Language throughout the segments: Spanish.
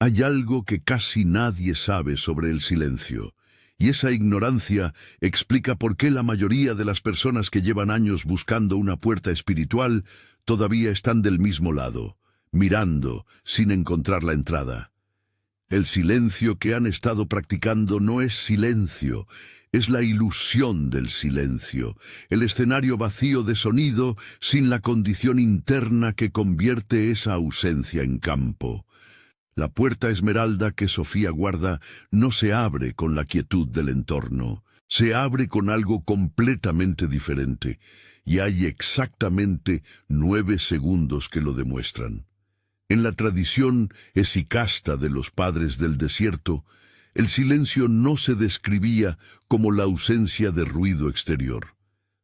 Hay algo que casi nadie sabe sobre el silencio, y esa ignorancia explica por qué la mayoría de las personas que llevan años buscando una puerta espiritual todavía están del mismo lado, mirando sin encontrar la entrada. El silencio que han estado practicando no es silencio, es la ilusión del silencio, el escenario vacío de sonido sin la condición interna que convierte esa ausencia en campo. La puerta esmeralda que Sofía guarda no se abre con la quietud del entorno, se abre con algo completamente diferente, y hay exactamente 9 segundos que lo demuestran. En la tradición esicasta de los padres del desierto, el silencio no se describía como la ausencia de ruido exterior.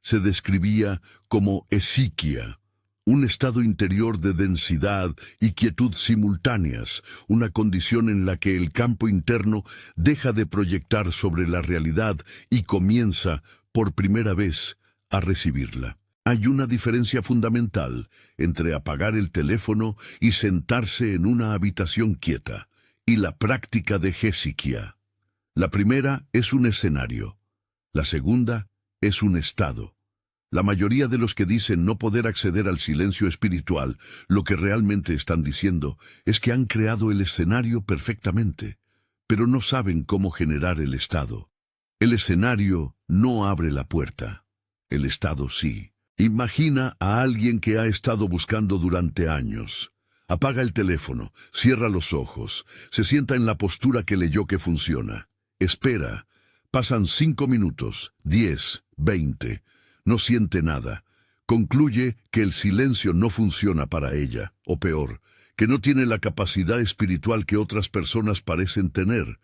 Se describía como esiquia, un estado interior de densidad y quietud simultáneas, una condición en la que el campo interno deja de proyectar sobre la realidad y comienza, por primera vez, a recibirla. Hay una diferencia fundamental entre apagar el teléfono y sentarse en una habitación quieta, y la práctica de Hesychia. La primera es un escenario, la segunda es un estado. La mayoría de los que dicen no poder acceder al silencio espiritual, lo que realmente están diciendo es que han creado el escenario perfectamente, pero no saben cómo generar el estado. El escenario no abre la puerta, el estado sí. Imagina a alguien que ha estado buscando durante años. Apaga el teléfono, cierra los ojos, se sienta en la postura que leyó que funciona. Espera. Pasan 5 minutos, 10, 20. No siente nada. Concluye que el silencio no funciona para ella, o peor, que no tiene la capacidad espiritual que otras personas parecen tener.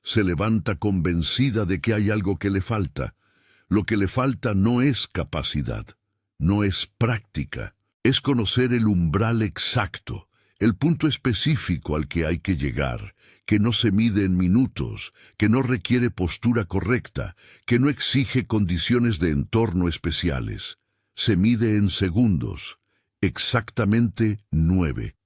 Se levanta convencida de que hay algo que le falta. Lo que le falta no es capacidad, no es práctica, es conocer el umbral exacto, el punto específico al que hay que llegar, que no se mide en minutos, que no requiere postura correcta, que no exige condiciones de entorno especiales. Se mide en segundos, exactamente 9.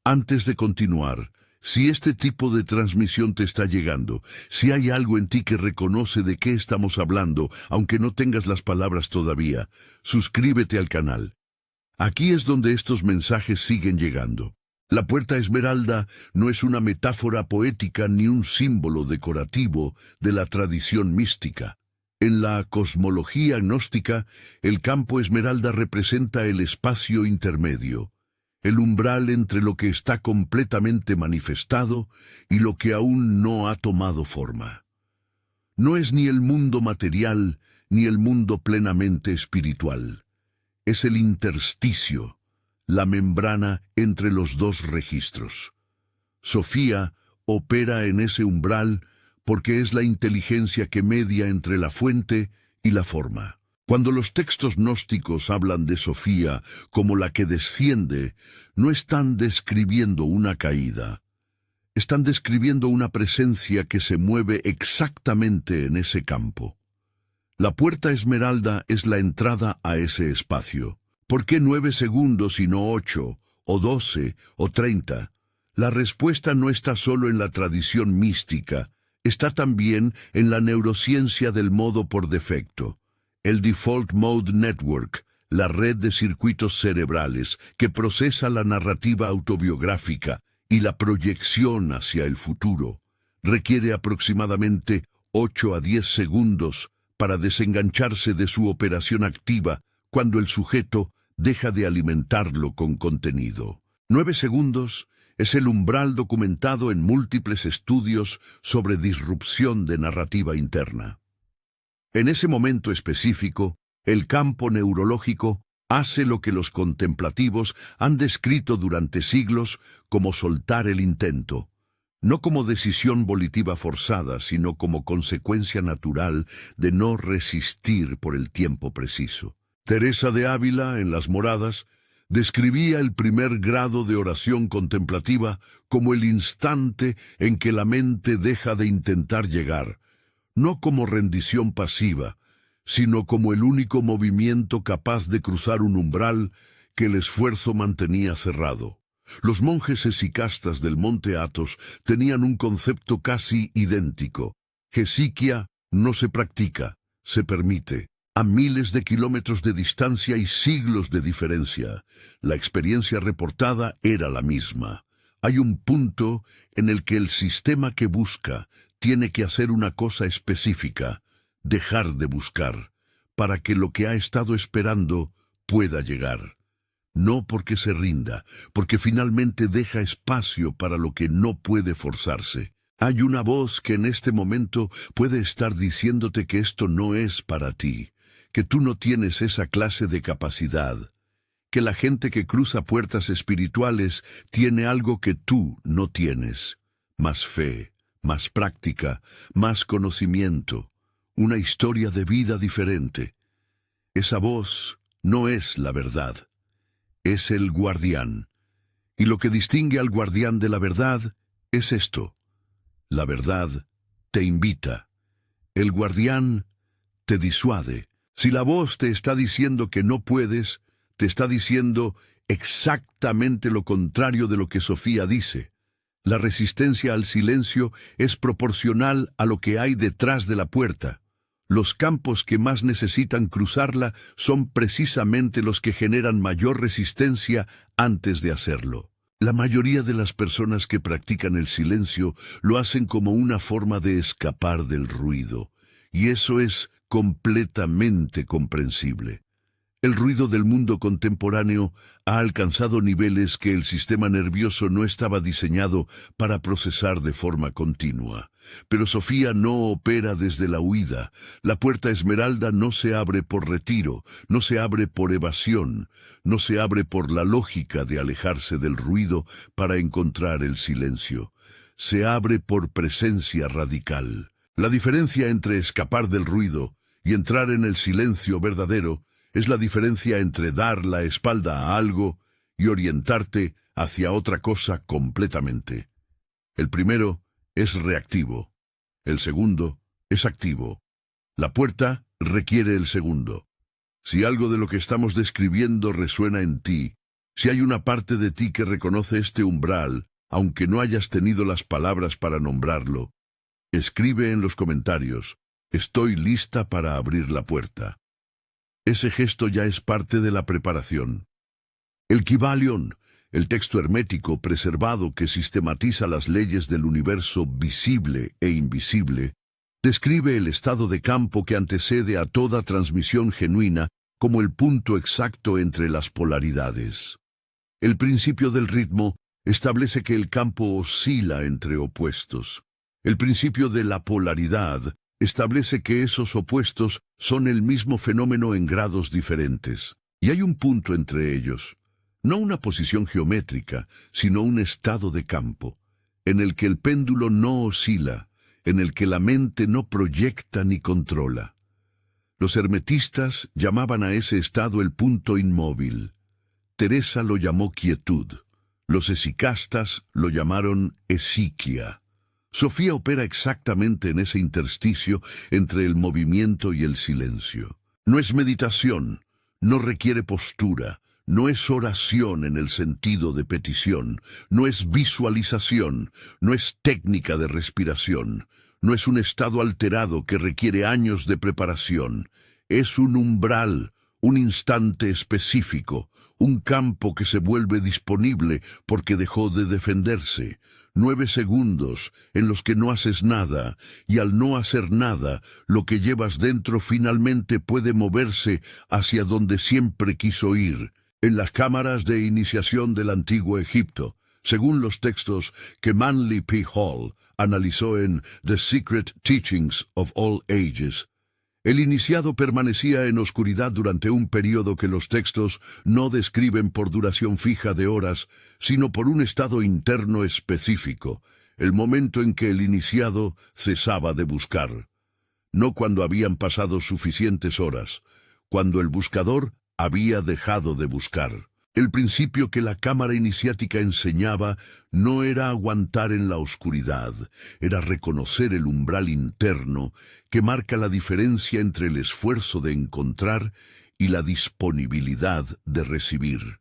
Antes de continuar, si este tipo de transmisión te está llegando, si hay algo en ti que reconoce de qué estamos hablando, aunque no tengas las palabras todavía, suscríbete al canal. Aquí es donde estos mensajes siguen llegando. La puerta esmeralda no es una metáfora poética ni un símbolo decorativo de la tradición mística. En la cosmología gnóstica, el campo esmeralda representa el espacio intermedio, el umbral entre lo que está completamente manifestado y lo que aún no ha tomado forma. No es ni el mundo material ni el mundo plenamente espiritual. Es el intersticio, la membrana entre los dos registros. Sofía opera en ese umbral porque es la inteligencia que media entre la fuente y la forma. Cuando los textos gnósticos hablan de Sofía como la que desciende, no están describiendo una caída. Están describiendo una presencia que se mueve exactamente en ese campo. La puerta esmeralda es la entrada a ese espacio. ¿Por qué 9 segundos y no 8, o 12, o 30? La respuesta no está solo en la tradición mística, está también en la neurociencia del modo por defecto. El Default Mode Network, la red de circuitos cerebrales que procesa la narrativa autobiográfica y la proyección hacia el futuro, requiere aproximadamente 8 a 10 segundos para desengancharse de su operación activa cuando el sujeto deja de alimentarlo con contenido. 9 segundos es el umbral documentado en múltiples estudios sobre disrupción de narrativa interna. En ese momento específico, el campo neurológico hace lo que los contemplativos han descrito durante siglos como soltar el intento, no como decisión volitiva forzada, sino como consecuencia natural de no resistir por el tiempo preciso. Teresa de Ávila, en Las Moradas, describía el primer grado de oración contemplativa como el instante en que la mente deja de intentar llegar, no como rendición pasiva, sino como el único movimiento capaz de cruzar un umbral que el esfuerzo mantenía cerrado. Los monjes esicastas del monte Athos tenían un concepto casi idéntico. Hesychia no se practica, se permite. A miles de kilómetros de distancia y siglos de diferencia, la experiencia reportada era la misma. Hay un punto en el que el sistema que busca tiene que hacer una cosa específica, dejar de buscar, para que lo que ha estado esperando pueda llegar. No porque se rinda, porque finalmente deja espacio para lo que no puede forzarse. Hay una voz que en este momento puede estar diciéndote que esto no es para ti, que tú no tienes esa clase de capacidad, que la gente que cruza puertas espirituales tiene algo que tú no tienes, más fe, más práctica, más conocimiento, una historia de vida diferente. Esa voz no es la verdad, es el guardián. Y lo que distingue al guardián de la verdad es esto: la verdad te invita, el guardián te disuade. Si la voz te está diciendo que no puedes, te está diciendo exactamente lo contrario de lo que Sofía dice. La resistencia al silencio es proporcional a lo que hay detrás de la puerta. Los campos que más necesitan cruzarla son precisamente los que generan mayor resistencia antes de hacerlo. La mayoría de las personas que practican el silencio lo hacen como una forma de escapar del ruido, y eso es completamente comprensible. El ruido del mundo contemporáneo ha alcanzado niveles que el sistema nervioso no estaba diseñado para procesar de forma continua. Pero Sofía no opera desde la huida. La puerta esmeralda no se abre por retiro, no se abre por evasión, no se abre por la lógica de alejarse del ruido para encontrar el silencio. Se abre por presencia radical. La diferencia entre escapar del ruido y entrar en el silencio verdadero es la diferencia entre dar la espalda a algo y orientarte hacia otra cosa completamente. El primero es reactivo, el segundo es activo. La puerta requiere el segundo. Si algo de lo que estamos describiendo resuena en ti, si hay una parte de ti que reconoce este umbral, aunque no hayas tenido las palabras para nombrarlo, escribe en los comentarios: estoy lista para abrir la puerta. Ese gesto ya es parte de la preparación. El Kybalion, el texto hermético preservado que sistematiza las leyes del universo visible e invisible, describe el estado de campo que antecede a toda transmisión genuina como el punto exacto entre las polaridades. El principio del ritmo establece que el campo oscila entre opuestos. El principio de la polaridad establece que esos opuestos son el mismo fenómeno en grados diferentes. Y hay un punto entre ellos, no una posición geométrica, sino un estado de campo, en el que el péndulo no oscila, en el que la mente no proyecta ni controla. Los hermetistas llamaban a ese estado el punto inmóvil. Teresa lo llamó quietud. Los esicastas lo llamaron esiquia. Sofía opera exactamente en ese intersticio entre el movimiento y el silencio. No es meditación, no requiere postura, no es oración en el sentido de petición, no es visualización, no es técnica de respiración, no es un estado alterado que requiere años de preparación. Es un umbral, un instante específico, un campo que se vuelve disponible porque dejó de defenderse. 9 segundos en los que no haces nada, y al no hacer nada, lo que llevas dentro finalmente puede moverse hacia donde siempre quiso ir. En las cámaras de iniciación del antiguo Egipto, según los textos que Manly P. Hall analizó en The Secret Teachings of All Ages, el iniciado permanecía en oscuridad durante un período que los textos no describen por duración fija de horas, sino por un estado interno específico, el momento en que el iniciado cesaba de buscar. No cuando habían pasado suficientes horas, cuando el buscador había dejado de buscar. El principio que la cámara iniciática enseñaba no era aguantar en la oscuridad, era reconocer el umbral interno que marca la diferencia entre el esfuerzo de encontrar y la disponibilidad de recibir.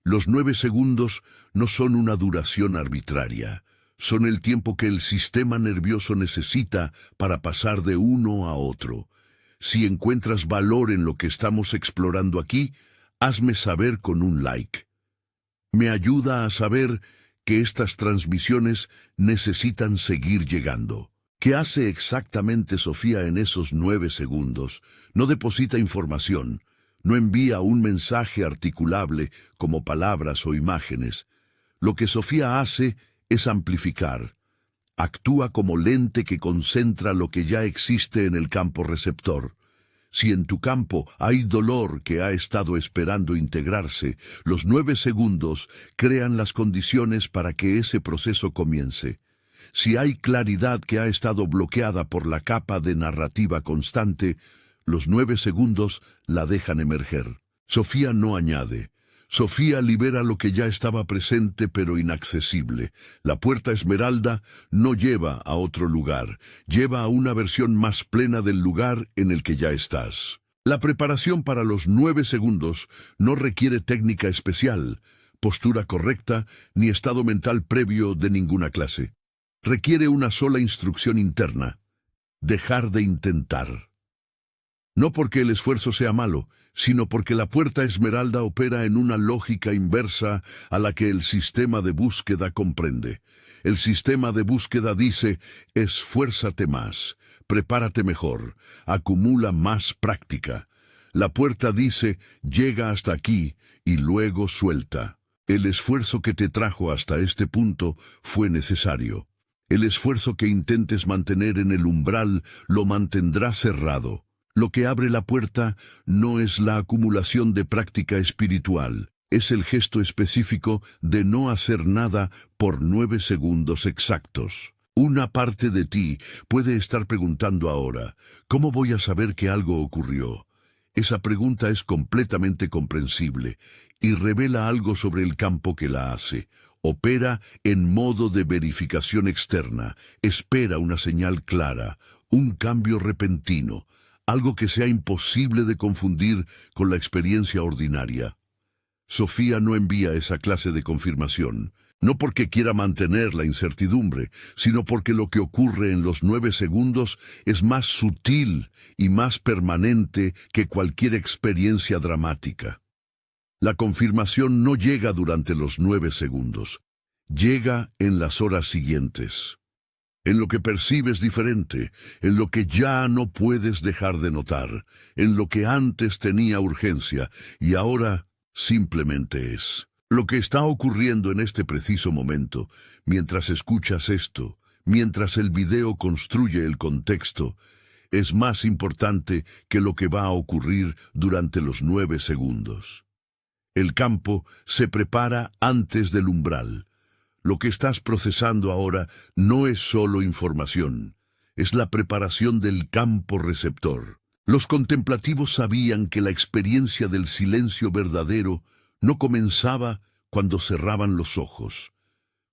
Los 9 segundos no son una duración arbitraria. Son el tiempo que el sistema nervioso necesita para pasar de uno a otro. Si encuentras valor en lo que estamos explorando aquí, hazme saber con un like. Me ayuda a saber que estas transmisiones necesitan seguir llegando. ¿Qué hace exactamente Sofía en esos 9 segundos? No deposita información, no envía un mensaje articulable como palabras o imágenes. Lo que Sofía hace es amplificar. Actúa como lente que concentra lo que ya existe en el campo receptor. Si en tu campo hay dolor que ha estado esperando integrarse, los 9 segundos crean las condiciones para que ese proceso comience. Si hay claridad que ha estado bloqueada por la capa de narrativa constante, los 9 segundos la dejan emerger. Sofía no añade. Sofía libera lo que ya estaba presente pero inaccesible. La puerta esmeralda no lleva a otro lugar, lleva a una versión más plena del lugar en el que ya estás. La preparación para los 9 segundos no requiere técnica especial, postura correcta, ni estado mental previo de ninguna clase. Requiere una sola instrucción interna: dejar de intentar. No porque el esfuerzo sea malo, sino porque la puerta esmeralda opera en una lógica inversa a la que el sistema de búsqueda comprende. El sistema de búsqueda dice: esfuérzate más, prepárate mejor, acumula más práctica. La puerta dice: llega hasta aquí y luego suelta. El esfuerzo que te trajo hasta este punto fue necesario. El esfuerzo que intentes mantener en el umbral lo mantendrá cerrado. Lo que abre la puerta no es la acumulación de práctica espiritual, es el gesto específico de no hacer nada por 9 segundos exactos. Una parte de ti puede estar preguntando ahora: ¿cómo voy a saber que algo ocurrió? Esa pregunta es completamente comprensible y revela algo sobre el campo que la hace. Opera en modo de verificación externa, espera una señal clara, un cambio repentino, algo que sea imposible de confundir con la experiencia ordinaria. Sofía no envía esa clase de confirmación, no porque quiera mantener la incertidumbre, sino porque lo que ocurre en los 9 segundos es más sutil y más permanente que cualquier experiencia dramática. La confirmación no llega durante los 9 segundos, llega en las horas siguientes. En lo que percibes diferente, en lo que ya no puedes dejar de notar, en lo que antes tenía urgencia y ahora simplemente es. Lo que está ocurriendo en este preciso momento, mientras escuchas esto, mientras el video construye el contexto, es más importante que lo que va a ocurrir durante los 9 segundos. El campo se prepara antes del umbral. Lo que estás procesando ahora no es solo información, es la preparación del campo receptor. Los contemplativos sabían que la experiencia del silencio verdadero no comenzaba cuando cerraban los ojos.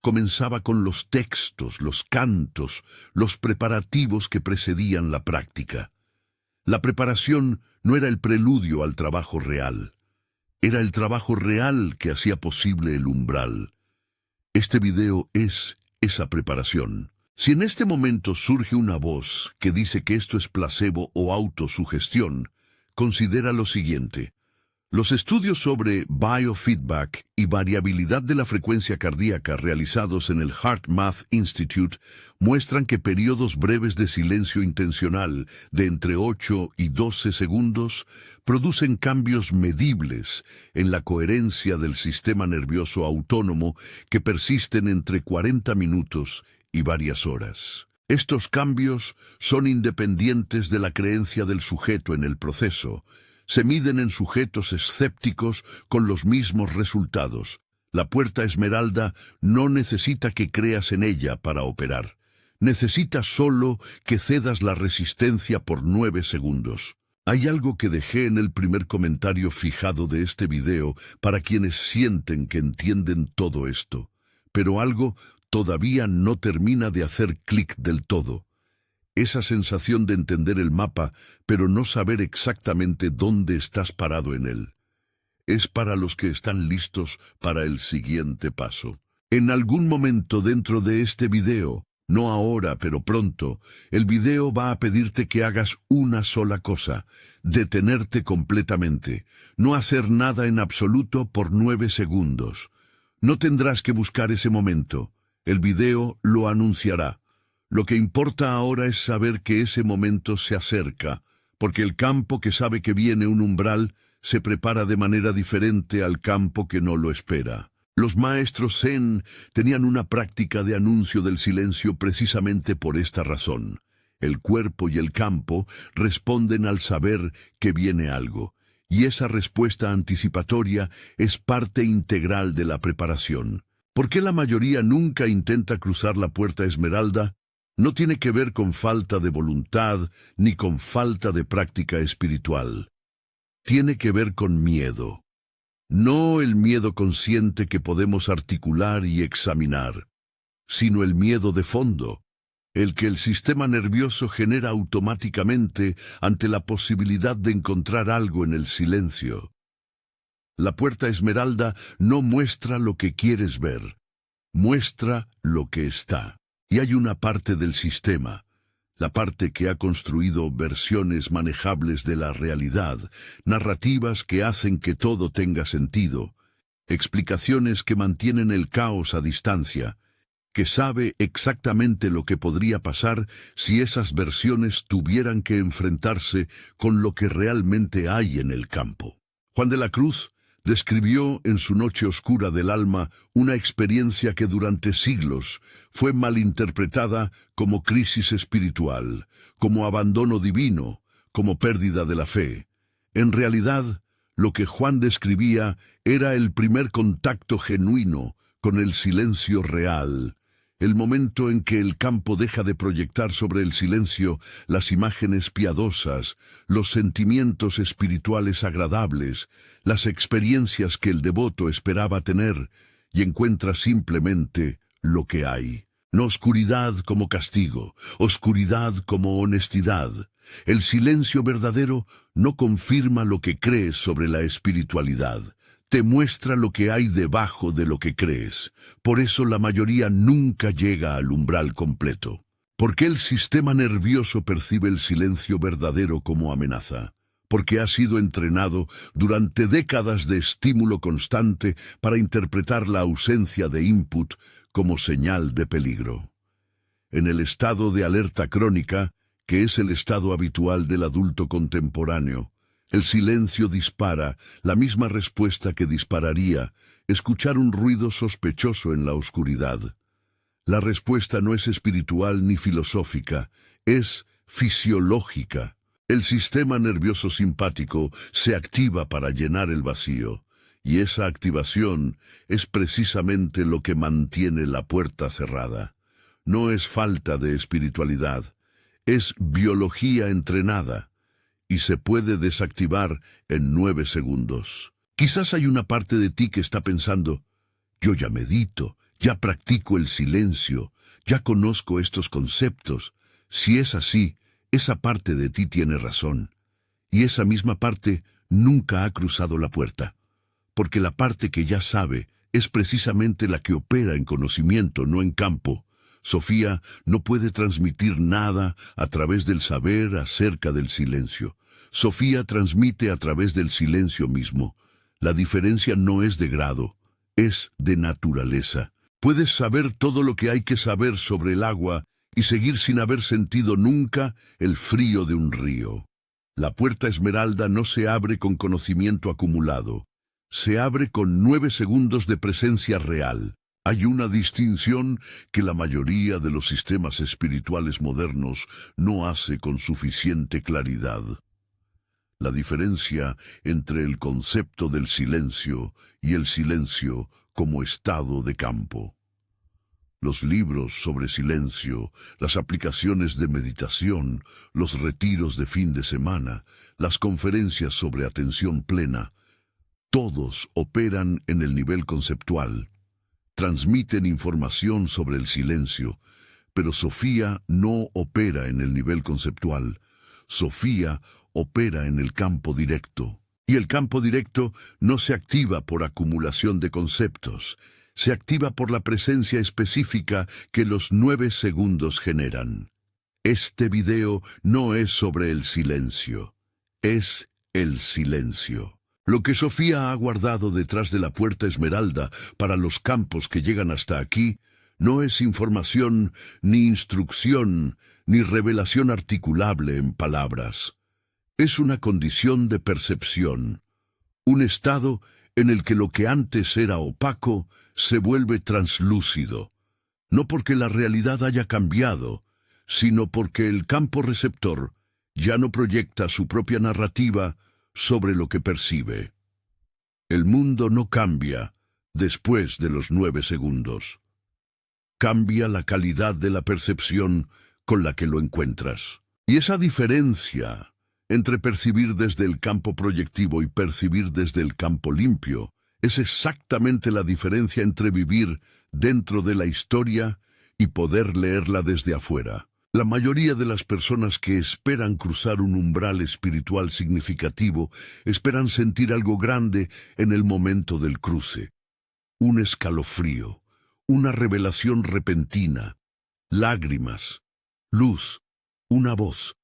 Comenzaba con los textos, los cantos, los preparativos que precedían la práctica. La preparación no era el preludio al trabajo real. Era el trabajo real que hacía posible el umbral. Este video es esa preparación. Si en este momento surge una voz que dice que esto es placebo o autosugestión, considera lo siguiente. Los estudios sobre biofeedback y variabilidad de la frecuencia cardíaca realizados en el HeartMath Institute muestran que periodos breves de silencio intencional de entre 8 y 12 segundos producen cambios medibles en la coherencia del sistema nervioso autónomo que persisten entre 40 minutos y varias horas. Estos cambios son independientes de la creencia del sujeto en el proceso. Se miden en sujetos escépticos con los mismos resultados. La puerta esmeralda no necesita que creas en ella para operar. Necesita solo que cedas la resistencia por 9 segundos. Hay algo que dejé en el primer comentario fijado de este video para quienes sienten que entienden todo esto, pero algo todavía no termina de hacer clic del todo. Esa sensación de entender el mapa, pero no saber exactamente dónde estás parado en él. es para los que están listos para el siguiente paso. En algún momento dentro de este video, no ahora, pero pronto, el video va a pedirte que hagas una sola cosa: detenerte completamente, no hacer nada en absoluto por 9 segundos. No tendrás que buscar ese momento, el video lo anunciará. Lo que importa ahora es saber que ese momento se acerca, porque el campo que sabe que viene un umbral se prepara de manera diferente al campo que no lo espera. Los maestros Zen tenían una práctica de anuncio del silencio precisamente por esta razón. El cuerpo y el campo responden al saber que viene algo, y esa respuesta anticipatoria es parte integral de la preparación. ¿Por qué la mayoría nunca intenta cruzar la puerta esmeralda? No tiene que ver con falta de voluntad ni con falta de práctica espiritual. Tiene que ver con miedo. No el miedo consciente que podemos articular y examinar, sino el miedo de fondo, el que el sistema nervioso genera automáticamente ante la posibilidad de encontrar algo en el silencio. La puerta esmeralda no muestra lo que quieres ver, muestra lo que está. Y hay una parte del sistema, la parte que ha construido versiones manejables de la realidad, narrativas que hacen que todo tenga sentido, explicaciones que mantienen el caos a distancia, que sabe exactamente lo que podría pasar si esas versiones tuvieran que enfrentarse con lo que realmente hay en el campo. Juan de la Cruz describió en su Noche Oscura del Alma una experiencia que durante siglos fue malinterpretada como crisis espiritual, como abandono divino, como pérdida de la fe. En realidad, lo que Juan describía era el primer contacto genuino con el silencio real, el momento en que el campo deja de proyectar sobre el silencio las imágenes piadosas, los sentimientos espirituales agradables, las experiencias que el devoto esperaba tener, y encuentra simplemente lo que hay. No oscuridad como castigo, oscuridad como honestidad. El silencio verdadero no confirma lo que crees sobre la espiritualidad. Te muestra lo que hay debajo de lo que crees. Por eso la mayoría nunca llega al umbral completo. ¿Por qué el sistema nervioso percibe el silencio verdadero como amenaza? Porque ha sido entrenado durante décadas de estímulo constante para interpretar la ausencia de input como señal de peligro. En el estado de alerta crónica, que es el estado habitual del adulto contemporáneo, el silencio dispara la misma respuesta que dispararía escuchar un ruido sospechoso en la oscuridad. La respuesta no es espiritual ni filosófica, es fisiológica. El sistema nervioso simpático se activa para llenar el vacío, y esa activación es precisamente lo que mantiene la puerta cerrada. No es falta de espiritualidad, es biología entrenada, y se puede desactivar en 9 segundos. Quizás hay una parte de ti que está pensando: yo ya medito, ya practico el silencio, ya conozco estos conceptos. Si es así, esa parte de ti tiene razón. Y esa misma parte nunca ha cruzado la puerta, porque la parte que ya sabe es precisamente la que opera en conocimiento, no en campo. Sofía no puede transmitir nada a través del saber acerca del silencio. Sofía transmite a través del silencio mismo. La diferencia no es de grado, es de naturaleza. Puedes saber todo lo que hay que saber sobre el agua y seguir sin haber sentido nunca el frío de un río. La puerta esmeralda no se abre con conocimiento acumulado. Se abre con 9 segundos de presencia real. Hay una distinción que la mayoría de los sistemas espirituales modernos no hace con suficiente claridad. La diferencia entre el concepto del silencio y el silencio como estado de campo. Los libros sobre silencio, las aplicaciones de meditación, los retiros de fin de semana, las conferencias sobre atención plena, todos operan en el nivel conceptual. Transmiten información sobre el silencio, pero Sofía no opera en el nivel conceptual. Sofía opera en el campo directo, Y el campo directo no se activa por acumulación de conceptos, se activa por la presencia específica que los 9 segundos generan. Este video no es sobre el silencio, es el silencio. Lo que Sofía ha guardado detrás de la puerta esmeralda para los campos que llegan hasta aquí no es información, ni instrucción, ni revelación articulable en palabras. Es una condición de percepción, un estado en el que lo que antes era opaco se vuelve translúcido, no porque la realidad haya cambiado, sino porque el campo receptor ya no proyecta su propia narrativa sobre lo que percibe. El mundo no cambia después de los 9 segundos. Cambia la calidad de la percepción con la que lo encuentras. Y esa diferencia entre percibir desde el campo proyectivo y percibir desde el campo limpio es exactamente la diferencia entre vivir dentro de la historia y poder leerla desde afuera. La mayoría de las personas que esperan cruzar un umbral espiritual significativo esperan sentir algo grande en el momento del cruce. Un escalofrío, una revelación repentina, lágrimas, luz, una voz,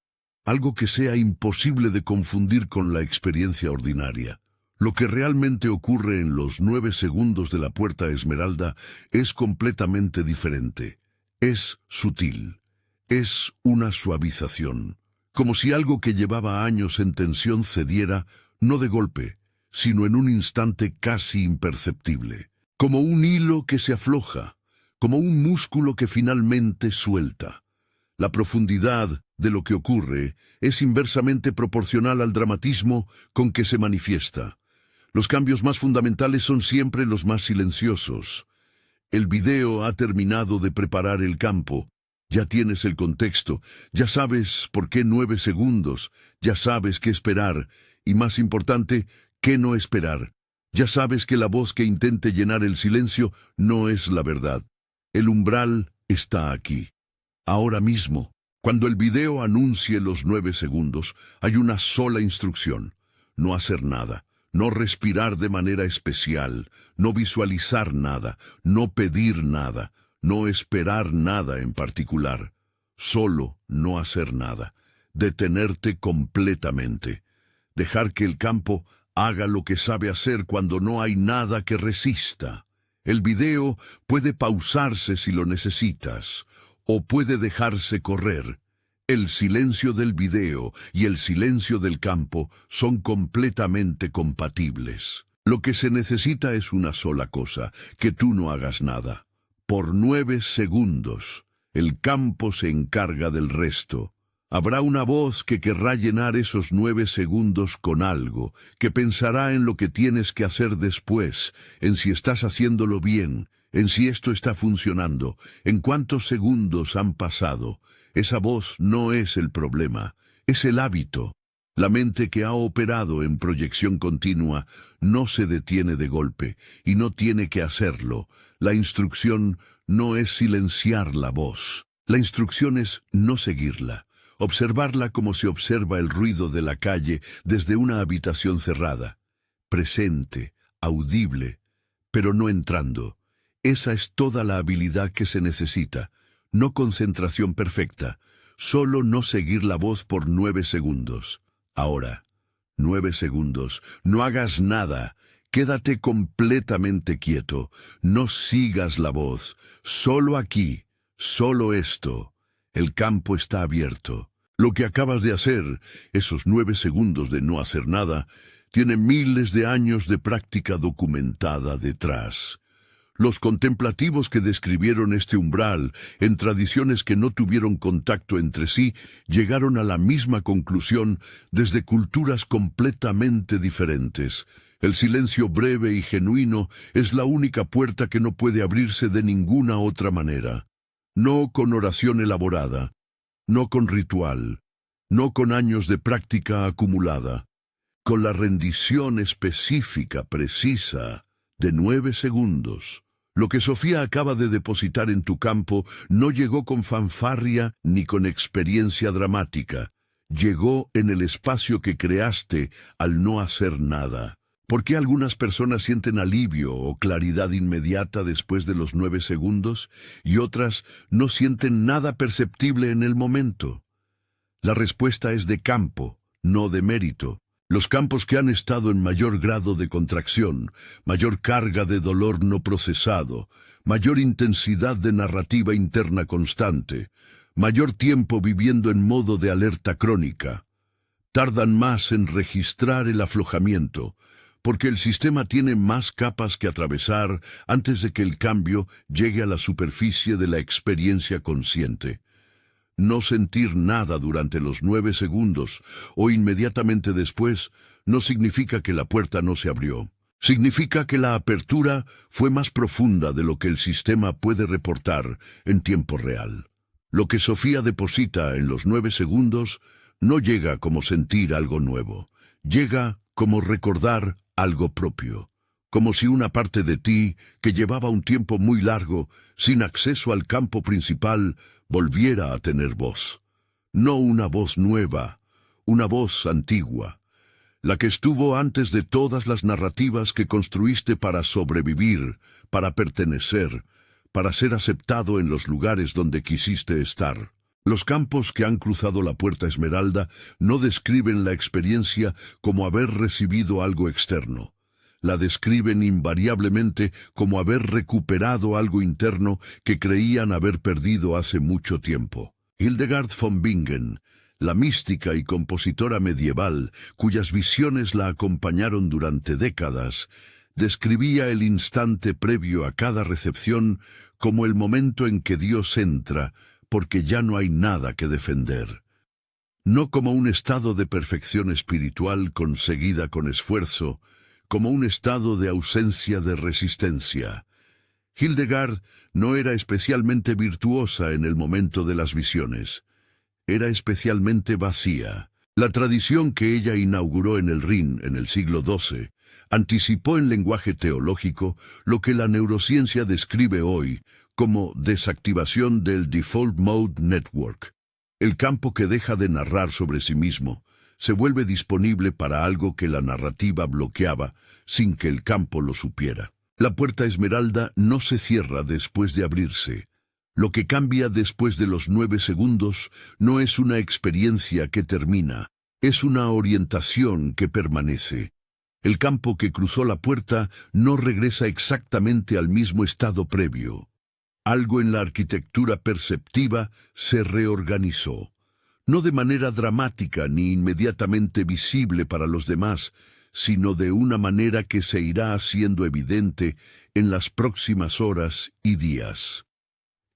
algo que sea imposible de confundir con la experiencia ordinaria. Lo que realmente ocurre en los 9 segundos de la puerta esmeralda es completamente diferente. Es sutil. Es una suavización, como si algo que llevaba años en tensión cediera, no de golpe, sino en un instante casi imperceptible, como un hilo que se afloja, como un músculo que finalmente suelta. La profundidad de lo que ocurre es inversamente proporcional al dramatismo con que se manifiesta. Los cambios más fundamentales son siempre los más silenciosos. El video ha terminado de preparar el campo. Ya tienes el contexto, ya sabes por qué 9 segundos, ya sabes qué esperar, y más importante, qué no esperar. Ya sabes que la voz que intente llenar el silencio no es la verdad. El umbral está aquí. Ahora mismo, cuando el video anuncie los 9 segundos, hay una sola instrucción: no hacer nada, no respirar de manera especial, no visualizar nada, no pedir nada, no esperar nada en particular, solo no hacer nada, detenerte completamente, dejar que el campo haga lo que sabe hacer cuando no hay nada que resista. El video puede pausarse si lo necesitas, o puede dejarse correr. El silencio del video y el silencio del campo son completamente compatibles. Lo que se necesita es una sola cosa: que tú no hagas nada. Por 9 segundos, el campo se encarga del resto. Habrá una voz que querrá llenar esos 9 segundos con algo, que pensará en lo que tienes que hacer después, en si estás haciéndolo bien, en si esto está funcionando, en cuántos segundos han pasado. Esa voz no es el problema, es el hábito. La mente que ha operado en proyección continua no se detiene de golpe, y no tiene que hacerlo. La instrucción no es silenciar la voz. La instrucción es no seguirla, observarla como se observa el ruido de la calle desde una habitación cerrada. Presente, audible, pero no entrando. Esa es toda la habilidad que se necesita. No concentración perfecta, solo no seguir la voz por 9 segundos. Ahora, 9 segundos, no hagas nada, quédate completamente quieto, no sigas la voz, solo aquí, solo esto. El campo está abierto. Lo que acabas de hacer, esos 9 segundos de no hacer nada, tiene miles de años de práctica documentada detrás. Los contemplativos que describieron este umbral en tradiciones que no tuvieron contacto entre sí llegaron a la misma conclusión desde culturas completamente diferentes. El silencio breve y genuino es la única puerta que no puede abrirse de ninguna otra manera. No con oración elaborada, no con ritual, no con años de práctica acumulada, con la rendición específica, precisa, de 9 segundos. Lo que Sofía acaba de depositar en tu campo no llegó con fanfarria ni con experiencia dramática. Llegó en el espacio que creaste al no hacer nada. ¿Por qué algunas personas sienten alivio o claridad inmediata después de los 9 segundos y otras no sienten nada perceptible en el momento? La respuesta es de campo, no de mérito. Los campos que han estado en mayor grado de contracción, mayor carga de dolor no procesado, mayor intensidad de narrativa interna constante, mayor tiempo viviendo en modo de alerta crónica, tardan más en registrar el aflojamiento, porque el sistema tiene más capas que atravesar antes de que el cambio llegue a la superficie de la experiencia consciente. No sentir nada durante los 9 segundos o inmediatamente después no significa que la puerta no se abrió. Significa que la apertura fue más profunda de lo que el sistema puede reportar en tiempo real. Lo que Sofía deposita en los 9 segundos no llega como sentir algo nuevo. Llega como recordar algo propio. Como si una parte de ti, que llevaba un tiempo muy largo, sin acceso al campo principal, volviera a tener voz. No una voz nueva, una voz antigua. La que estuvo antes de todas las narrativas que construiste para sobrevivir, para pertenecer, para ser aceptado en los lugares donde quisiste estar. Los campos que han cruzado la puerta esmeralda no describen la experiencia como haber recibido algo externo. La describen invariablemente como haber recuperado algo interno que creían haber perdido hace mucho tiempo. Hildegard von Bingen, la mística y compositora medieval, cuyas visiones la acompañaron durante décadas, describía el instante previo a cada recepción como el momento en que Dios entra, porque ya no hay nada que defender. No como un estado de perfección espiritual conseguida con esfuerzo, como un estado de ausencia de resistencia. Hildegard no era especialmente virtuosa en el momento de las visiones. Era especialmente vacía. La tradición que ella inauguró en el Rin en el siglo XII anticipó en lenguaje teológico lo que la neurociencia describe hoy como desactivación del Default Mode Network. El campo que deja de narrar sobre sí mismo se vuelve disponible para algo que la narrativa bloqueaba sin que el campo lo supiera. La puerta esmeralda no se cierra después de abrirse. Lo que cambia después de los 9 segundos no es una experiencia que termina, es una orientación que permanece. El campo que cruzó la puerta no regresa exactamente al mismo estado previo. Algo en la arquitectura perceptiva se reorganizó. No de manera dramática ni inmediatamente visible para los demás, sino de una manera que se irá haciendo evidente en las próximas horas y días.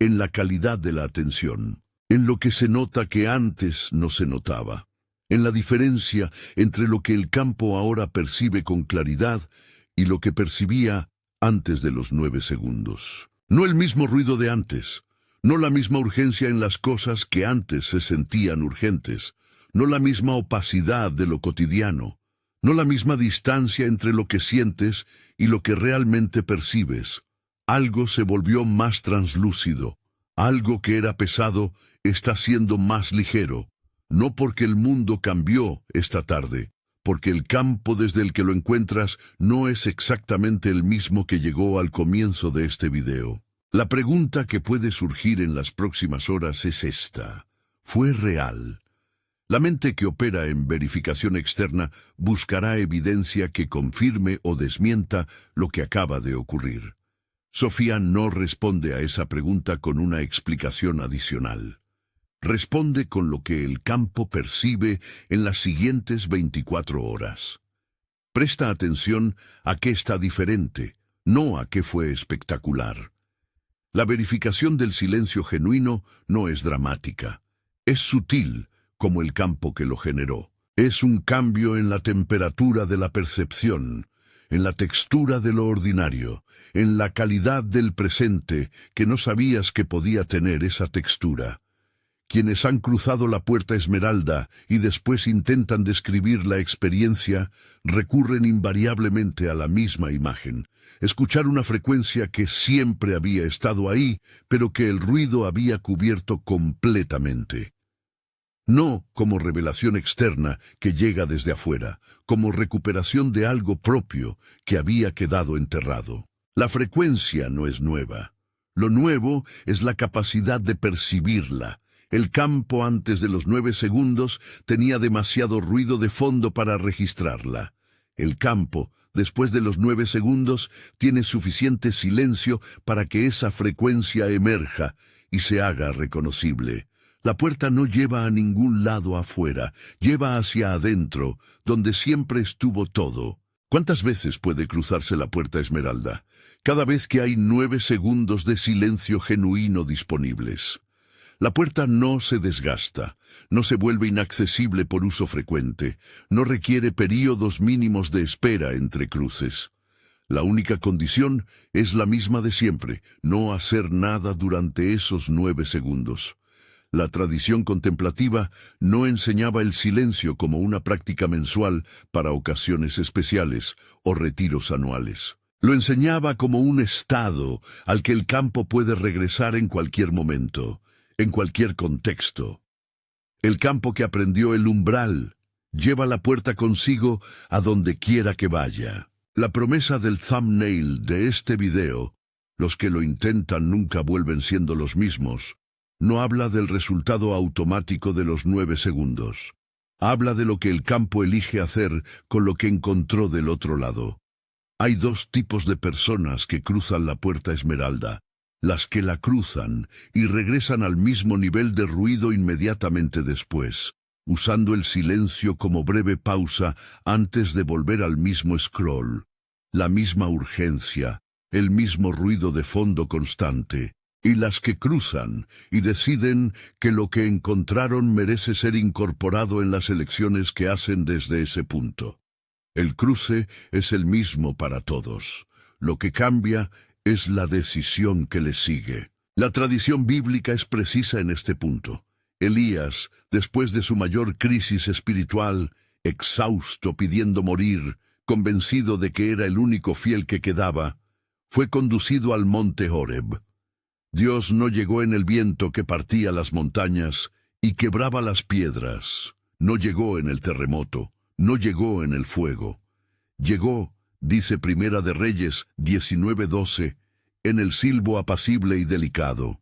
En la calidad de la atención, en lo que se nota que antes no se notaba, en la diferencia entre lo que el campo ahora percibe con claridad y lo que percibía antes de los 9 segundos. No el mismo ruido de antes. No la misma urgencia en las cosas que antes se sentían urgentes, no la misma opacidad de lo cotidiano, no la misma distancia entre lo que sientes y lo que realmente percibes. Algo se volvió más translúcido, algo que era pesado está siendo más ligero, no porque el mundo cambió esta tarde, porque el campo desde el que lo encuentras no es exactamente el mismo que llegó al comienzo de este video. La pregunta que puede surgir en las próximas horas es esta. ¿Fue real? La mente que opera en verificación externa buscará evidencia que confirme o desmienta lo que acaba de ocurrir. Sofía no responde a esa pregunta con una explicación adicional. Responde con lo que el campo percibe en las siguientes 24 horas. Presta atención a qué está diferente, no a qué fue espectacular. La verificación del silencio genuino no es dramática. Es sutil, como el campo que lo generó. Es un cambio en la temperatura de la percepción, en la textura de lo ordinario, en la calidad del presente que no sabías que podía tener esa textura. Quienes han cruzado la puerta esmeralda y después intentan describir la experiencia, recurren invariablemente a la misma imagen. Escuchar una frecuencia que siempre había estado ahí, pero que el ruido había cubierto completamente. No como revelación externa que llega desde afuera, como recuperación de algo propio que había quedado enterrado. La frecuencia no es nueva. Lo nuevo es la capacidad de percibirla. El campo antes de los 9 segundos tenía demasiado ruido de fondo para registrarla. El campo, después de los 9 segundos, tiene suficiente silencio para que esa frecuencia emerja y se haga reconocible. La puerta no lleva a ningún lado afuera, lleva hacia adentro, donde siempre estuvo todo. ¿Cuántas veces puede cruzarse la puerta esmeralda? Cada vez que hay 9 segundos de silencio genuino disponibles. La puerta no se desgasta, no se vuelve inaccesible por uso frecuente, no requiere períodos mínimos de espera entre cruces. La única condición es la misma de siempre, no hacer nada durante esos 9 segundos. La tradición contemplativa no enseñaba el silencio como una práctica mensual para ocasiones especiales o retiros anuales. Lo enseñaba como un estado al que el campo puede regresar en cualquier momento, en cualquier contexto. El campo que aprendió el umbral lleva la puerta consigo a donde quiera que vaya. La promesa del thumbnail de este video, los que lo intentan nunca vuelven siendo los mismos, no habla del resultado automático de los 9 segundos. Habla de lo que el campo elige hacer con lo que encontró del otro lado. Hay 2 tipos de personas que cruzan la puerta esmeralda. Las que la cruzan y regresan al mismo nivel de ruido inmediatamente después, usando el silencio como breve pausa antes de volver al mismo scroll. La misma urgencia, el mismo ruido de fondo constante. Y las que cruzan y deciden que lo que encontraron merece ser incorporado en las elecciones que hacen desde ese punto. El cruce es el mismo para todos. Lo que cambia es la decisión que le sigue. La tradición bíblica es precisa en este punto. Elías, después de su mayor crisis espiritual, exhausto pidiendo morir, convencido de que era el único fiel que quedaba, fue conducido al monte Horeb. Dios no llegó en el viento que partía las montañas y quebraba las piedras. No llegó en el terremoto, no llegó en el fuego. Llegó, dice Primera de Reyes 19:12, en el silbo apacible y delicado.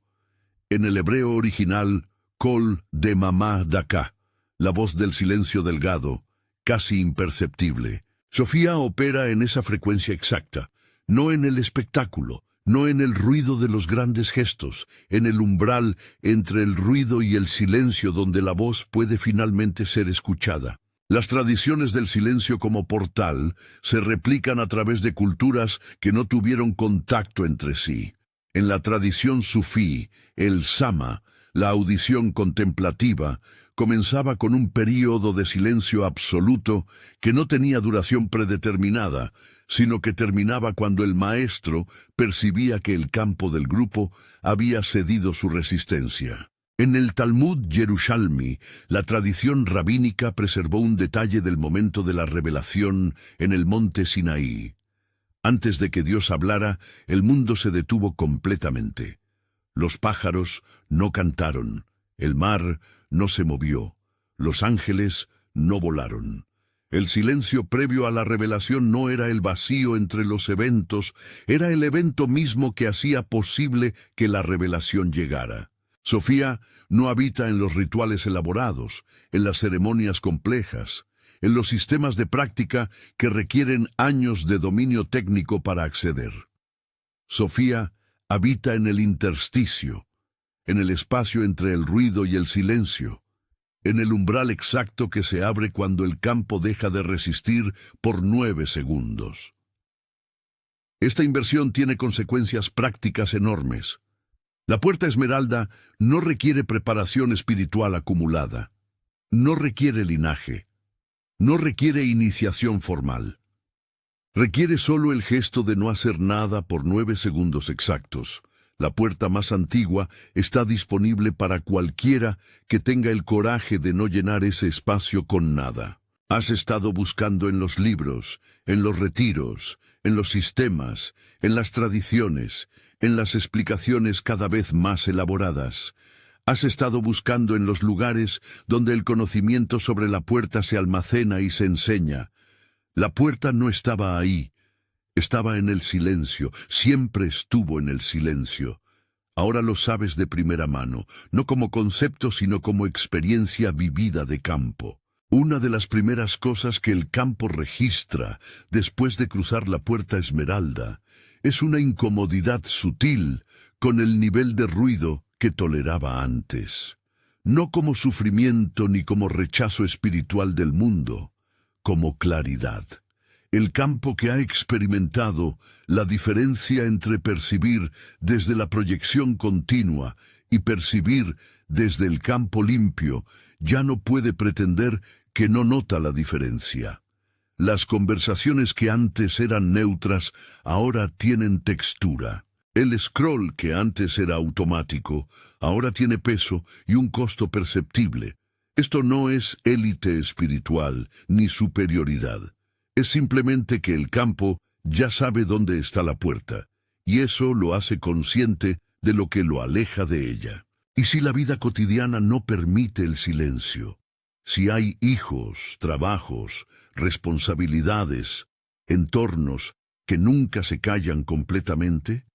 En el hebreo original, Kol de Mamá Daka, la voz del silencio delgado, casi imperceptible. Sofía opera en esa frecuencia exacta, no en el espectáculo, no en el ruido de los grandes gestos, en el umbral entre el ruido y el silencio donde la voz puede finalmente ser escuchada. Las tradiciones del silencio como portal se replican a través de culturas que no tuvieron contacto entre sí. En la tradición sufí, el sama, la audición contemplativa, comenzaba con un período de silencio absoluto que no tenía duración predeterminada, sino que terminaba cuando el maestro percibía que el campo del grupo había cedido su resistencia. En el Talmud Yerushalmi, la tradición rabínica preservó un detalle del momento de la revelación en el monte Sinaí. Antes de que Dios hablara, el mundo se detuvo completamente. Los pájaros no cantaron, el mar no se movió, los ángeles no volaron. El silencio previo a la revelación no era el vacío entre los eventos, era el evento mismo que hacía posible que la revelación llegara. Sofía no habita en los rituales elaborados, en las ceremonias complejas, en los sistemas de práctica que requieren años de dominio técnico para acceder. Sofía habita en el intersticio, en el espacio entre el ruido y el silencio, en el umbral exacto que se abre cuando el campo deja de resistir por 9 segundos. Esta inversión tiene consecuencias prácticas enormes. La puerta esmeralda no requiere preparación espiritual acumulada, no requiere linaje, no requiere iniciación formal. Requiere solo el gesto de no hacer nada por 9 segundos exactos. La puerta más antigua está disponible para cualquiera que tenga el coraje de no llenar ese espacio con nada. Has estado buscando en los libros, en los retiros, en los sistemas, en las tradiciones, en las explicaciones cada vez más elaboradas. Has estado buscando en los lugares donde el conocimiento sobre la puerta se almacena y se enseña. La puerta no estaba ahí. Estaba en el silencio, siempre estuvo en el silencio. Ahora lo sabes de primera mano, no como concepto, sino como experiencia vivida de campo. Una de las primeras cosas que el campo registra después de cruzar la puerta esmeralda es una incomodidad sutil con el nivel de ruido que toleraba antes. No como sufrimiento ni como rechazo espiritual del mundo, como claridad. El campo que ha experimentado la diferencia entre percibir desde la proyección continua y percibir desde el campo limpio, ya no puede pretender que no nota la diferencia. Las conversaciones que antes eran neutras, ahora tienen textura. El scroll que antes era automático, ahora tiene peso y un costo perceptible. Esto no es élite espiritual ni superioridad. Es simplemente que el campo ya sabe dónde está la puerta, y eso lo hace consciente de lo que lo aleja de ella. Y si la vida cotidiana no permite el silencio, si hay hijos, trabajos, responsabilidades, entornos que nunca se callan completamente,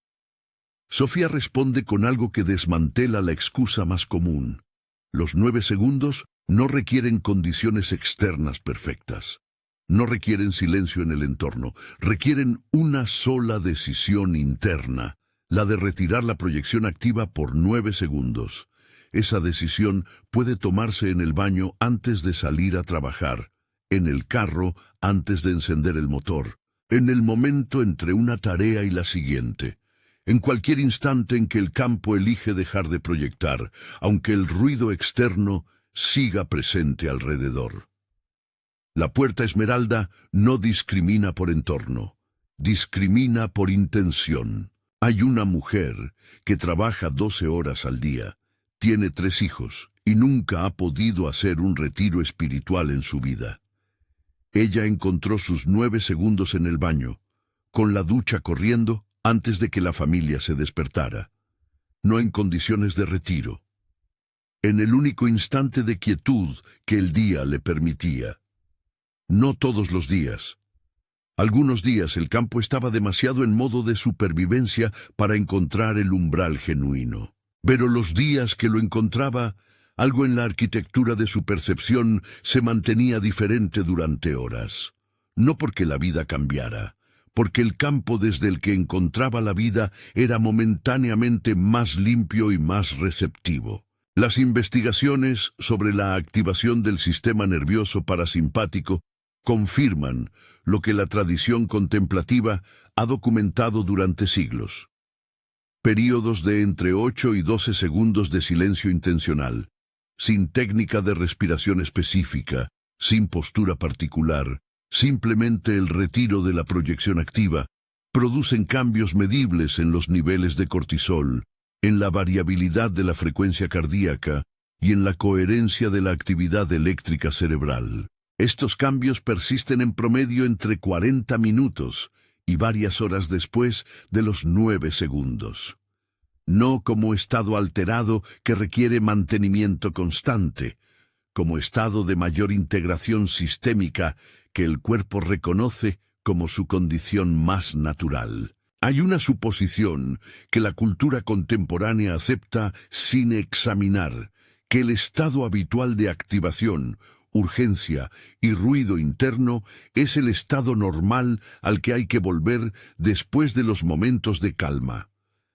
Sofía responde con algo que desmantela la excusa más común. Los 9 segundos no requieren condiciones externas perfectas. No requieren silencio en el entorno, requieren una sola decisión interna, la de retirar la proyección activa por 9 segundos. Esa decisión puede tomarse en el baño antes de salir a trabajar, en el carro antes de encender el motor, en el momento entre una tarea y la siguiente, en cualquier instante en que el campo elige dejar de proyectar, aunque el ruido externo siga presente alrededor. La puerta esmeralda no discrimina por entorno, discrimina por intención. Hay una mujer que trabaja 12 horas al día, tiene 3 hijos y nunca ha podido hacer un retiro espiritual en su vida. Ella encontró sus 9 segundos en el baño, con la ducha corriendo antes de que la familia se despertara. No en condiciones de retiro. En el único instante de quietud que el día le permitía. No todos los días. Algunos días el campo estaba demasiado en modo de supervivencia para encontrar el umbral genuino. Pero los días que lo encontraba, algo en la arquitectura de su percepción se mantenía diferente durante horas. No porque la vida cambiara, porque el campo desde el que encontraba la vida era momentáneamente más limpio y más receptivo. Las investigaciones sobre la activación del sistema nervioso parasimpático confirman lo que la tradición contemplativa ha documentado durante siglos. Períodos de entre 8 y 12 segundos de silencio intencional, sin técnica de respiración específica, sin postura particular, simplemente el retiro de la proyección activa, producen cambios medibles en los niveles de cortisol, en la variabilidad de la frecuencia cardíaca y en la coherencia de la actividad eléctrica cerebral. Estos cambios persisten en promedio entre 40 minutos y varias horas después de los 9 segundos. No como estado alterado que requiere mantenimiento constante, como estado de mayor integración sistémica que el cuerpo reconoce como su condición más natural. Hay una suposición que la cultura contemporánea acepta sin examinar, que el estado habitual de activación, urgencia y ruido interno es el estado normal al que hay que volver después de los momentos de calma.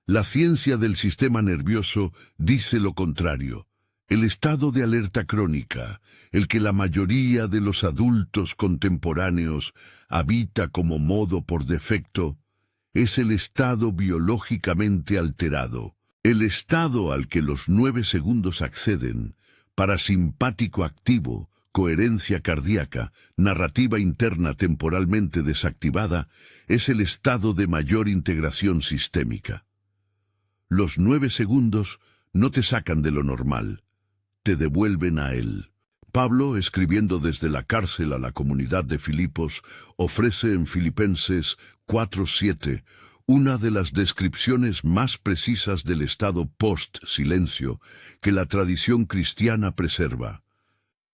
La ciencia del sistema nervioso dice lo contrario. El estado de alerta crónica, el que la mayoría de los adultos contemporáneos habita como modo por defecto, es el estado biológicamente alterado, el estado al que los 9 segundos acceden, parasimpático activo, coherencia cardíaca, narrativa interna temporalmente desactivada, es el estado de mayor integración sistémica. Los 9 segundos no te sacan de lo normal, te devuelven a él. Pablo, escribiendo desde la cárcel a la comunidad de Filipos, ofrece en Filipenses 4:7 una de las descripciones más precisas del estado post-silencio que la tradición cristiana preserva.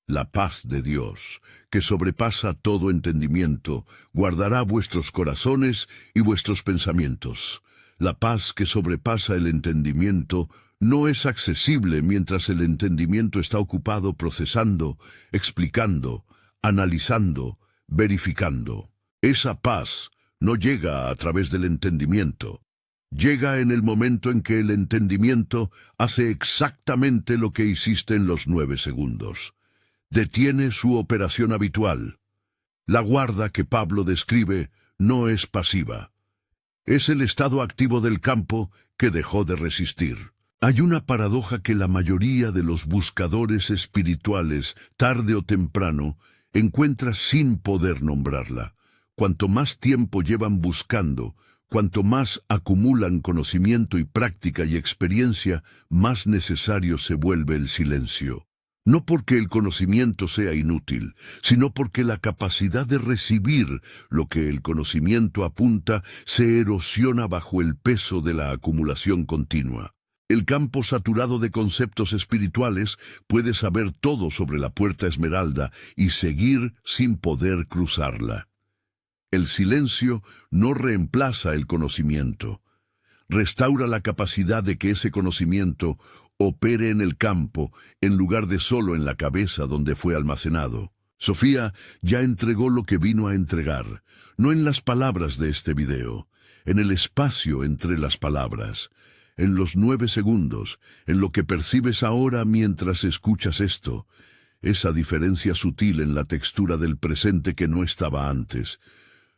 La paz de Dios, que sobrepasa todo entendimiento, guardará vuestros corazones y vuestros pensamientos. La paz que sobrepasa el entendimiento no es accesible mientras el entendimiento está ocupado procesando, explicando, analizando, verificando. Esa paz no llega a través del entendimiento. Llega en el momento en que el entendimiento hace exactamente lo que hiciste en los 9 segundos. Detiene su operación habitual. La guarda que Pablo describe no es pasiva. Es el estado activo del campo que dejó de resistir. Hay una paradoja que la mayoría de los buscadores espirituales, tarde o temprano, encuentra sin poder nombrarla. Cuanto más tiempo llevan buscando, cuanto más acumulan conocimiento y práctica y experiencia, más necesario se vuelve el silencio. No porque el conocimiento sea inútil, sino porque la capacidad de recibir lo que el conocimiento apunta se erosiona bajo el peso de la acumulación continua. El campo saturado de conceptos espirituales puede saber todo sobre la puerta esmeralda y seguir sin poder cruzarla. El silencio no reemplaza el conocimiento. Restaura la capacidad de que ese conocimiento opere en el campo en lugar de solo en la cabeza donde fue almacenado. Sofía ya entregó lo que vino a entregar, no en las palabras de este video, en el espacio entre las palabras, en los 9 segundos, en lo que percibes ahora mientras escuchas esto, esa diferencia sutil en la textura del presente que no estaba antes.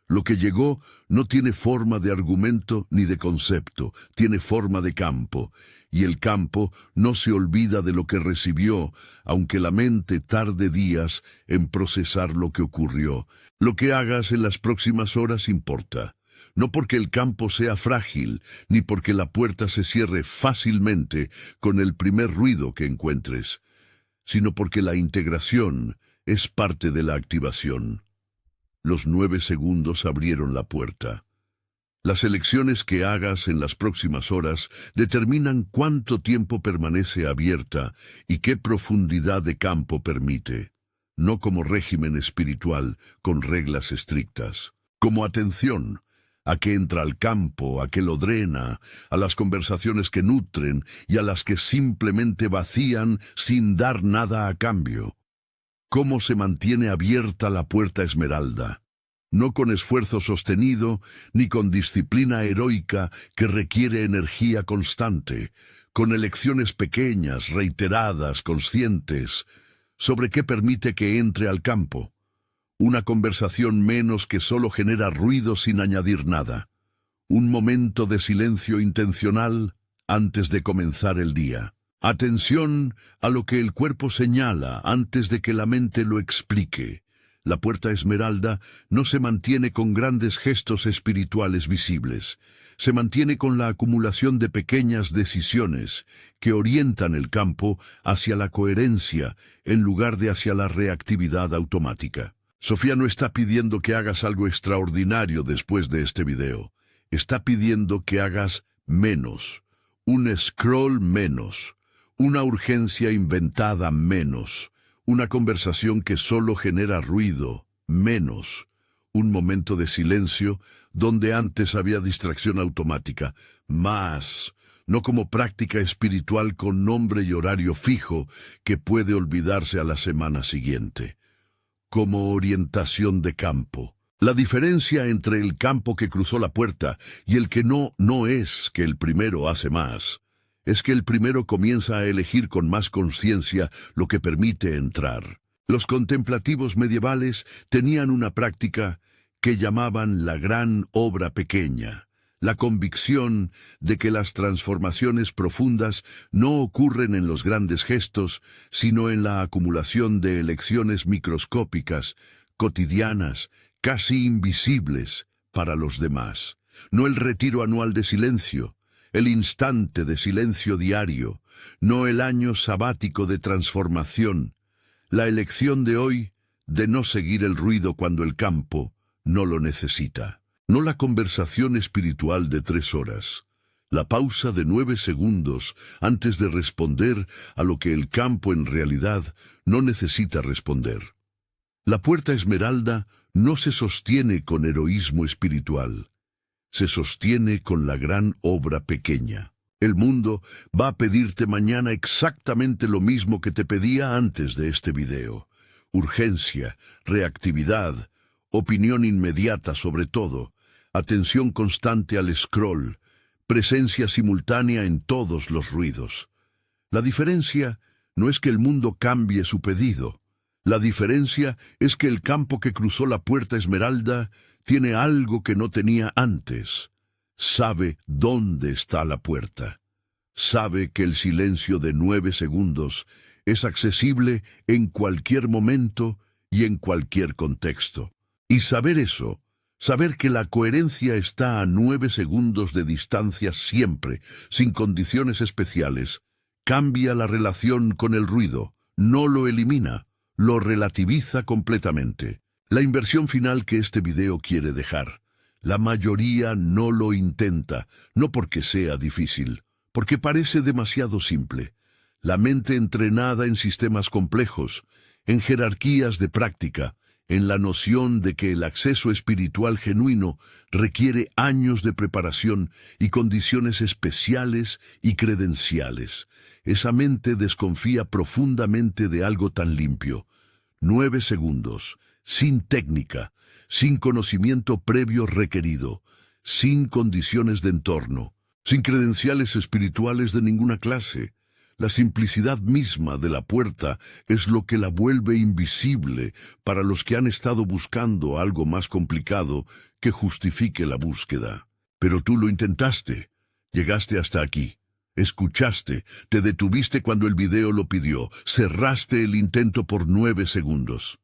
Lo que llegó no tiene forma de argumento ni de concepto, tiene forma de campo, y el campo no se olvida de lo que recibió, aunque la mente tarde días en procesar lo que ocurrió. Lo que hagas en las próximas horas importa, no porque el campo sea frágil, ni porque la puerta se cierre fácilmente con el primer ruido que encuentres, sino porque la integración es parte de la activación. Los 9 segundos abrieron la puerta. Las elecciones que hagas en las próximas horas determinan cuánto tiempo permanece abierta y qué profundidad de campo permite, no como régimen espiritual con reglas estrictas, como atención a que entra al campo, a que lo drena, a las conversaciones que nutren y a las que simplemente vacían sin dar nada a cambio. ¿Cómo se mantiene abierta la puerta esmeralda? No con esfuerzo sostenido, ni con disciplina heroica que requiere energía constante, con elecciones pequeñas, reiteradas, conscientes, sobre qué permite que entre al campo. Una conversación menos que solo genera ruido sin añadir nada. Un momento de silencio intencional antes de comenzar el día. Atención a lo que el cuerpo señala antes de que la mente lo explique. La puerta esmeralda no se mantiene con grandes gestos espirituales visibles. Se mantiene con la acumulación de pequeñas decisiones que orientan el campo hacia la coherencia en lugar de hacia la reactividad automática. Sofía no está pidiendo que hagas algo extraordinario después de este video. Está pidiendo que hagas menos, un scroll menos, una urgencia inventada menos, una conversación que solo genera ruido menos, un momento de silencio donde antes había distracción automática, más, no como práctica espiritual con nombre y horario fijo que puede olvidarse a la semana siguiente. Como orientación de campo. La diferencia entre el campo que cruzó la puerta y el que no es que el primero hace más. Es que el primero comienza a elegir con más conciencia lo que permite entrar. Los contemplativos medievales tenían una práctica que llamaban la gran obra pequeña, la convicción de que las transformaciones profundas no ocurren en los grandes gestos, sino en la acumulación de elecciones microscópicas, cotidianas, casi invisibles para los demás. No el retiro anual de silencio, el instante de silencio diario, no el año sabático de transformación, la elección de hoy de no seguir el ruido cuando el campo no lo necesita. no la conversación espiritual de 3 horas, la pausa de 9 segundos antes de responder a lo que el campo en realidad no necesita responder. La puerta esmeralda no se sostiene con heroísmo espiritual, se sostiene con la gran obra pequeña. El mundo va a pedirte mañana exactamente lo mismo que te pedía antes de este video. Urgencia, reactividad, opinión inmediata sobre todo, atención constante al scroll, presencia simultánea en todos los ruidos. La diferencia no es que el mundo cambie su pedido. La diferencia es que el campo que cruzó la puerta esmeralda tiene algo que no tenía antes. Sabe dónde está la puerta. Sabe que el silencio de 9 segundos es accesible en cualquier momento y en cualquier contexto. Y saber eso, saber que la coherencia está a 9 segundos de distancia siempre, sin condiciones especiales, cambia la relación con el ruido, no lo elimina, lo relativiza completamente. La inversión final que este video quiere dejar. La mayoría no lo intenta, no porque sea difícil, porque parece demasiado simple. La mente entrenada en sistemas complejos, en jerarquías de práctica, en la noción de que el acceso espiritual genuino requiere años de preparación y condiciones especiales y credenciales. Esa mente desconfía profundamente de algo tan limpio. 9 segundos, sin técnica, sin conocimiento previo requerido, sin condiciones de entorno, sin credenciales espirituales de ninguna clase. La simplicidad misma de la puerta es lo que la vuelve invisible para los que han estado buscando algo más complicado que justifique la búsqueda. Pero tú lo intentaste, llegaste hasta aquí, escuchaste, te detuviste cuando el video lo pidió, cerraste el intento por 9 segundos.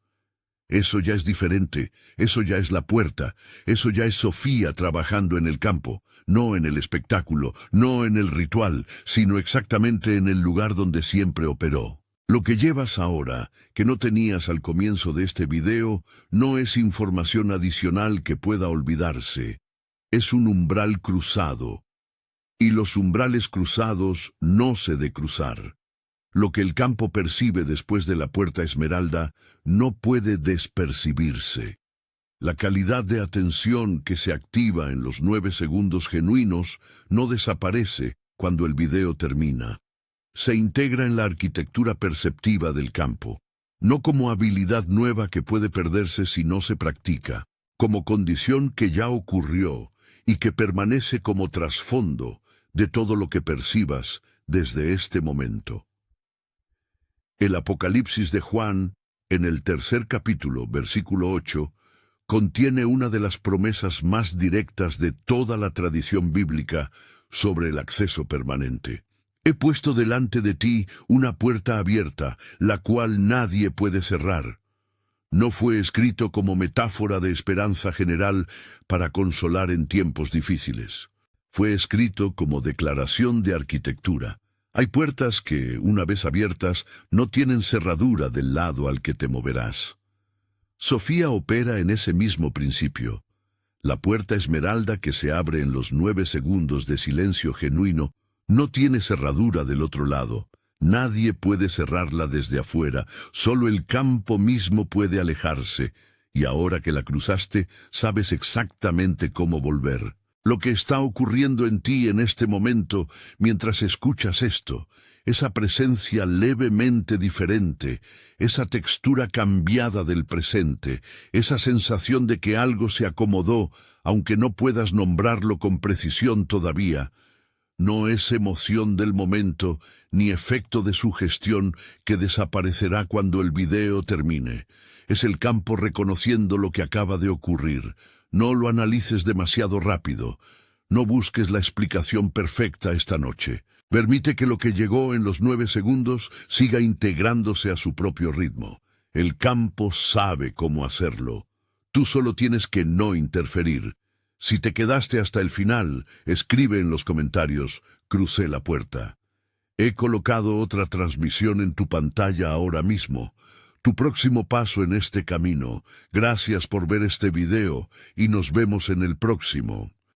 Eso ya es diferente, eso ya es la puerta, eso ya es Sofía trabajando en el campo, no en el espectáculo, no en el ritual, sino exactamente en el lugar donde siempre operó. Lo que llevas ahora, que no tenías al comienzo de este video, no es información adicional que pueda olvidarse. Es un umbral cruzado. Y los umbrales cruzados no se de cruzar. Lo que el campo percibe después de la puerta esmeralda no puede despercibirse. La calidad de atención que se activa en los 9 segundos genuinos no desaparece cuando el video termina. Se integra en la arquitectura perceptiva del campo, no como habilidad nueva que puede perderse si no se practica, como condición que ya ocurrió y que permanece como trasfondo de todo lo que percibas desde este momento. El Apocalipsis de Juan, en el 3er capítulo, versículo 8, contiene una de las promesas más directas de toda la tradición bíblica sobre el acceso permanente. He puesto delante de ti una puerta abierta, la cual nadie puede cerrar. No fue escrito como metáfora de esperanza general para consolar en tiempos difíciles. Fue escrito como declaración de arquitectura. Hay puertas que, una vez abiertas, no tienen cerradura del lado al que te moverás. Sofía opera en ese mismo principio. La puerta esmeralda que se abre en los 9 segundos de silencio genuino no tiene cerradura del otro lado. Nadie puede cerrarla desde afuera, solo el campo mismo puede alejarse, y ahora que la cruzaste, sabes exactamente cómo volver. Lo que está ocurriendo en ti en este momento, mientras escuchas esto, esa presencia levemente diferente, esa textura cambiada del presente, esa sensación de que algo se acomodó, aunque no puedas nombrarlo con precisión todavía, no es emoción del momento ni efecto de sugestión que desaparecerá cuando el video termine. Es el campo reconociendo lo que acaba de ocurrir. No lo analices demasiado rápido. No busques la explicación perfecta esta noche. Permite que lo que llegó en los 9 segundos siga integrándose a su propio ritmo. El campo sabe cómo hacerlo. Tú solo tienes que no interferir. Si te quedaste hasta el final, escribe en los comentarios, crucé la puerta. He colocado otra transmisión en tu pantalla ahora mismo. tu próximo paso en este camino. Gracias por ver este video y nos vemos en el próximo.